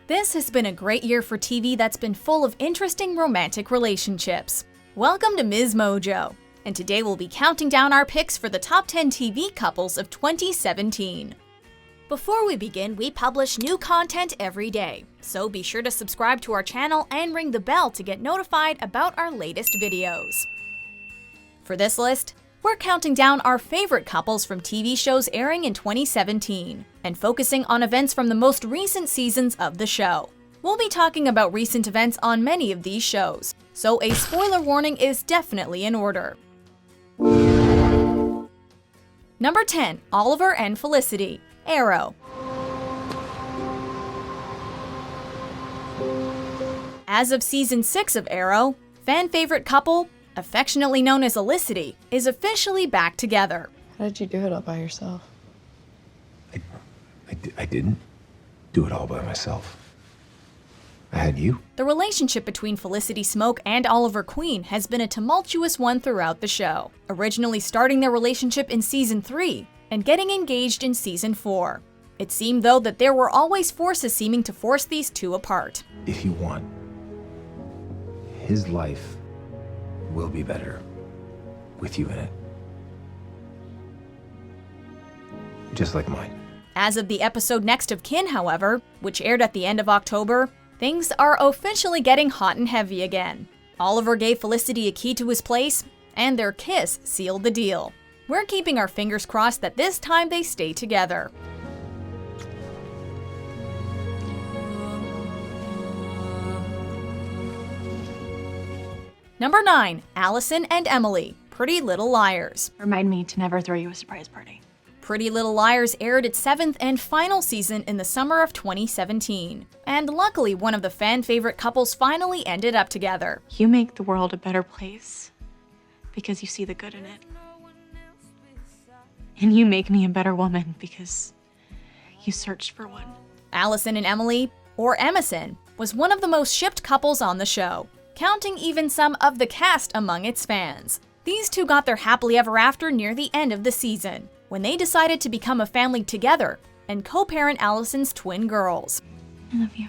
This has been a great year for TV that's been full of interesting romantic relationships. Welcome to MsMojo, and today we'll be counting down our picks for the top 10 TV couples of 2017. Before we begin, we publish new content every day, so be sure to subscribe to our channel and ring the bell to get notified about our latest videos. For this list, we're counting down our favorite couples from TV shows airing in 2017, and focusing on events from the most recent seasons of the show. We'll be talking about recent events on many of these shows, so a spoiler warning is definitely in order. Number 10, Oliver and Felicity, Arrow. As of Season 6 of Arrow, fan favorite couple, affectionately known as Felicity, is officially back together. How did you do it all by yourself? I didn't do it all by myself. I had you. The relationship between Felicity Smoke and Oliver Queen has been a tumultuous one throughout the show, originally starting their relationship in Season 3 and getting engaged in Season 4. It seemed, though, that there were always forces seeming to force these two apart. If you want, his life will be better with you in it. Just like mine. As of the episode Next of Kin, however, which aired at the end of October, things are officially getting hot and heavy again. Oliver gave Felicity a key to his place, and their kiss sealed the deal. We're keeping our fingers crossed that this time they stay together. Number 9, Alison and Emily, Pretty Little Liars. Remind me to never throw you a surprise party. Pretty Little Liars aired its 7th and final season in the summer of 2017. And luckily, one of the fan favorite couples finally ended up together. You make the world a better place because you see the good in it. And you make me a better woman because you searched for one. Alison and Emily, or Emerson, was one of the most shipped couples on the show, counting even some of the cast among its fans. These two got their happily ever after near the end of the season, when they decided to become a family together and co-parent Alison's twin girls. I love you.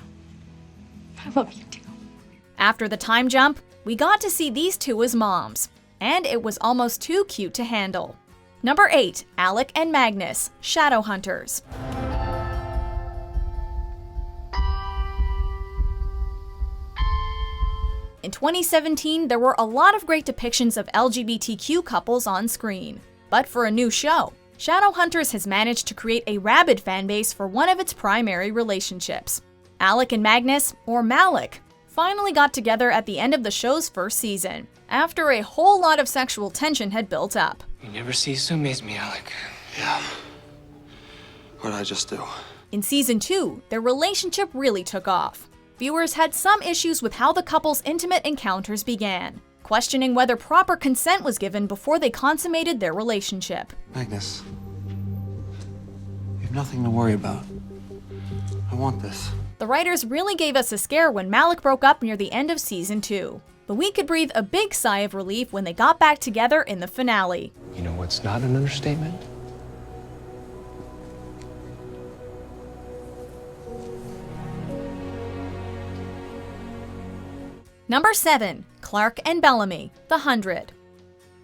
I love you too. After the time jump, we got to see these two as moms, and it was almost too cute to handle. Number 8, Alec and Magnus, Shadowhunters. In 2017, there were a lot of great depictions of LGBTQ couples on screen. But for a new show, Shadowhunters has managed to create a rabid fanbase for one of its primary relationships. Alec and Magnus, or Malik, finally got together at the end of the show's first season, after a whole lot of sexual tension had built up. You never cease to amaze me, Alec. Yeah. What'd I just do? In Season 2, their relationship really took off. Viewers had some issues with how the couple's intimate encounters began, questioning whether proper consent was given before they consummated their relationship. Magnus, you have nothing to worry about. I want this. The writers really gave us a scare when Malik broke up near the end of Season 2, but we could breathe a big sigh of relief when they got back together in the finale. You know what's not an understatement? Number 7, Clarke and Bellamy, The 100.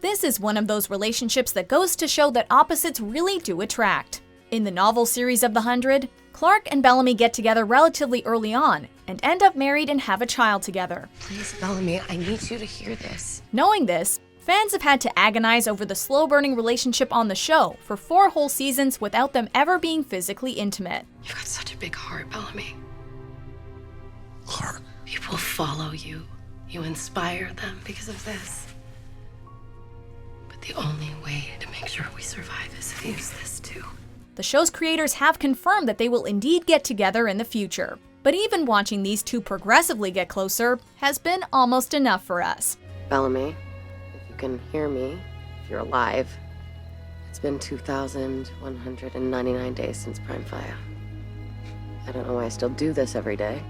This is one of those relationships that goes to show that opposites really do attract. In the novel series of The 100, Clarke and Bellamy get together relatively early on and end up married and have a child together. Please, Bellamy, I need you to hear this. Knowing this, fans have had to agonize over the slow-burning relationship on the show for 4 whole seasons without them ever being physically intimate. You've got such a big heart, Bellamy. Clarke. People follow you. You inspire them because of this. But the only way to make sure we survive is if you use this too. The show's creators have confirmed that they will indeed get together in the future. But even watching these two progressively get closer has been almost enough for us. Bellamy, if you can hear me, if you're alive, it's been 2,199 days since Prime Fire. I don't know why I still do this every day.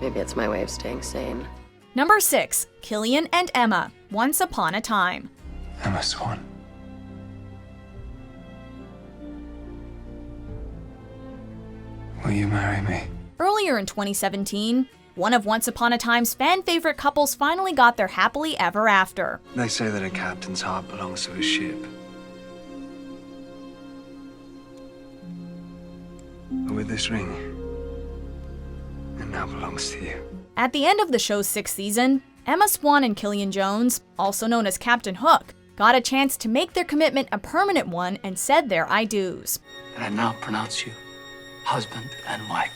Maybe it's my way of staying sane. Number 6, Killian and Emma, Once Upon a Time. Emma Swan. Will you marry me? Earlier in 2017, one of Once Upon a Time's fan-favorite couples finally got their happily ever after. They say that a captain's heart belongs to his ship. But with this ring, it now belongs to you. At the end of the show's 6th season, Emma Swan and Killian Jones, also known as Captain Hook, got a chance to make their commitment a permanent one and said their I do's. And I now pronounce you husband and wife.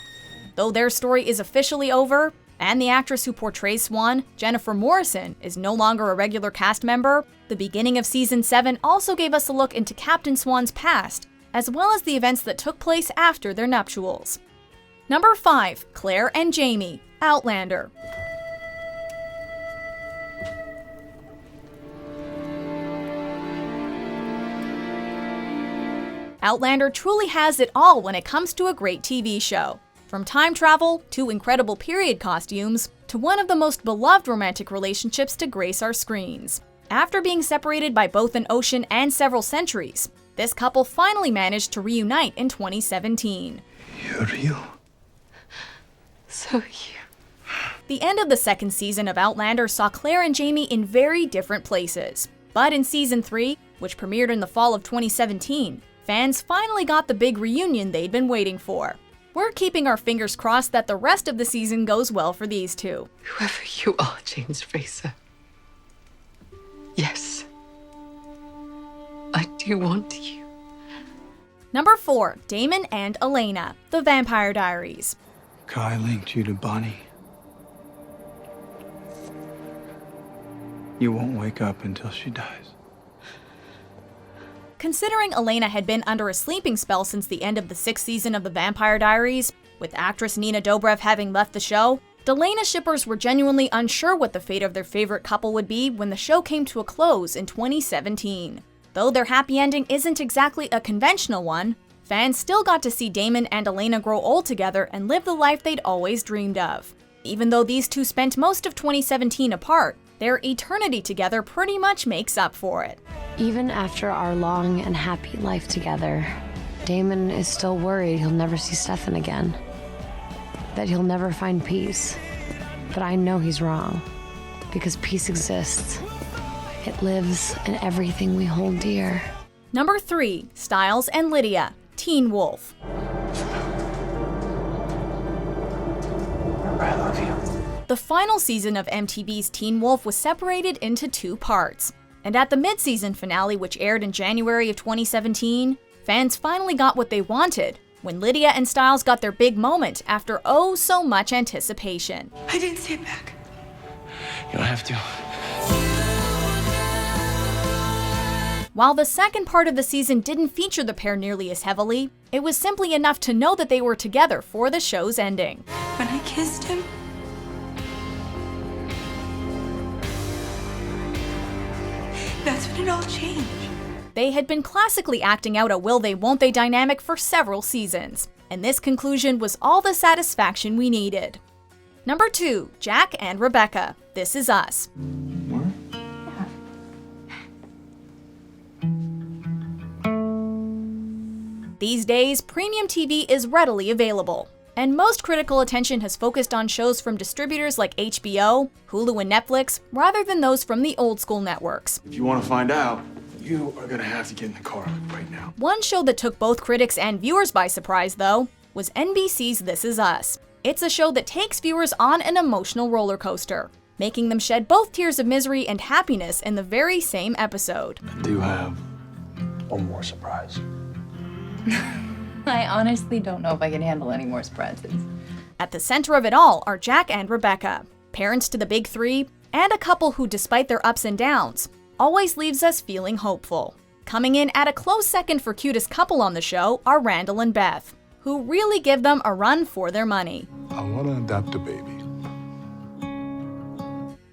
Though their story is officially over, and the actress who portrays Swan, Jennifer Morrison, is no longer a regular cast member, the beginning of Season 7 also gave us a look into Captain Swan's past, as well as the events that took place after their nuptials. Number 5. Claire and Jamie, Outlander. Outlander truly has it all when it comes to a great TV show. From time travel, to incredible period costumes, to one of the most beloved romantic relationships to grace our screens. After being separated by both an ocean and several centuries, this couple finally managed to reunite in 2017. You're you. So you. The end of the 2nd season of Outlander saw Claire and Jamie in very different places. But in Season 3, which premiered in the fall of 2017, fans finally got the big reunion they'd been waiting for. We're keeping our fingers crossed that the rest of the season goes well for these two. Whoever you are, James Fraser. Yes. I do want you. Number 4. Damon and Elena, The Vampire Diaries. Kai linked you to Bonnie. You won't wake up until she dies. Considering Elena had been under a sleeping spell since the end of the 6th season of The Vampire Diaries, with actress Nina Dobrev having left the show, Delena shippers were genuinely unsure what the fate of their favorite couple would be when the show came to a close in 2017. Though their happy ending isn't exactly a conventional one, fans still got to see Damon and Elena grow old together and live the life they'd always dreamed of. Even though these two spent most of 2017 apart, their eternity together pretty much makes up for it. Even after our long and happy life together, Damon is still worried he'll never see Stefan again. That he'll never find peace. But I know he's wrong, because peace exists. It lives in everything we hold dear. Number 3. Stiles and Lydia, Teen Wolf. I love you. The final season of MTV's Teen Wolf was separated into 2 parts. And at the mid-season finale, which aired in January of 2017, fans finally got what they wanted, when Lydia and Stiles got their big moment after oh so much anticipation. I didn't stay back. You don't have to. While the second part of the season didn't feature the pair nearly as heavily, it was simply enough to know that they were together for the show's ending. When I kissed him, that's when it all changed. They had been classically acting out a will they won't they dynamic for several seasons, and this conclusion was all the satisfaction we needed. Number 2. Jack and Rebecca, This Is Us. These days, premium TV is readily available, and most critical attention has focused on shows from distributors like HBO, Hulu, and Netflix, rather than those from the old school networks. If you want to find out, you are gonna have to get in the car right now. One show that took both critics and viewers by surprise, though, was NBC's This Is Us. It's a show that takes viewers on an emotional roller coaster, making them shed both tears of misery and happiness in the very same episode. I do have one more surprise. I honestly don't know if I can handle any more surprises. At the center of it all are Jack and Rebecca, parents to the big 3, and a couple who, despite their ups and downs, always leaves us feeling hopeful. Coming in at a close second for cutest couple on the show are Randall and Beth, who really give them a run for their money. I want to adopt a baby.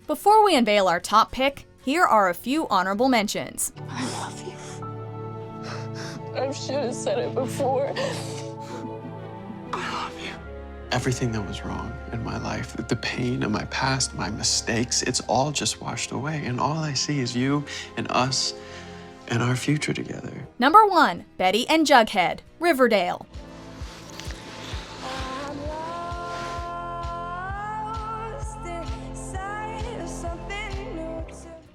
Before we unveil our top pick, here are a few honorable mentions. I love you. I should have said it before. I love you. Everything that was wrong in my life, the pain of my past, my mistakes, it's all just washed away. And all I see is you and us and our future together. Number 1, Betty and Jughead, Riverdale.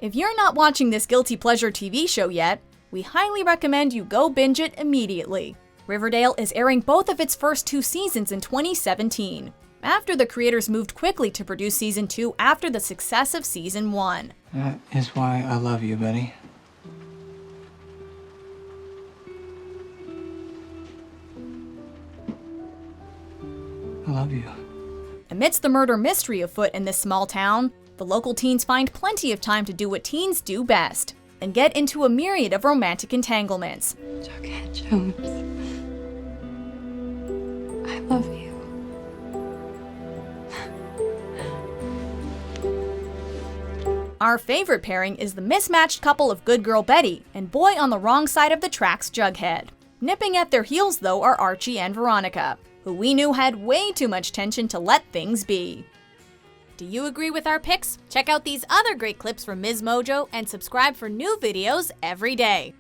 If you're not watching this guilty pleasure TV show yet, we highly recommend you go binge it immediately. Riverdale is airing both of its first 2 seasons in 2017, after the creators moved quickly to produce season 2 after the success of season 1. That is why I love you, Betty. I love you. Amidst the murder mystery afoot in this small town, the local teens find plenty of time to do what teens do best, and get into a myriad of romantic entanglements. Jughead Jones, I love you. Our favorite pairing is the mismatched couple of good girl Betty and boy on the wrong side of the tracks Jughead. Nipping at their heels though are Archie and Veronica, who we knew had way too much tension to let things be. Do you agree with our picks? Check out these other great clips from MsMojo and subscribe for new videos every day.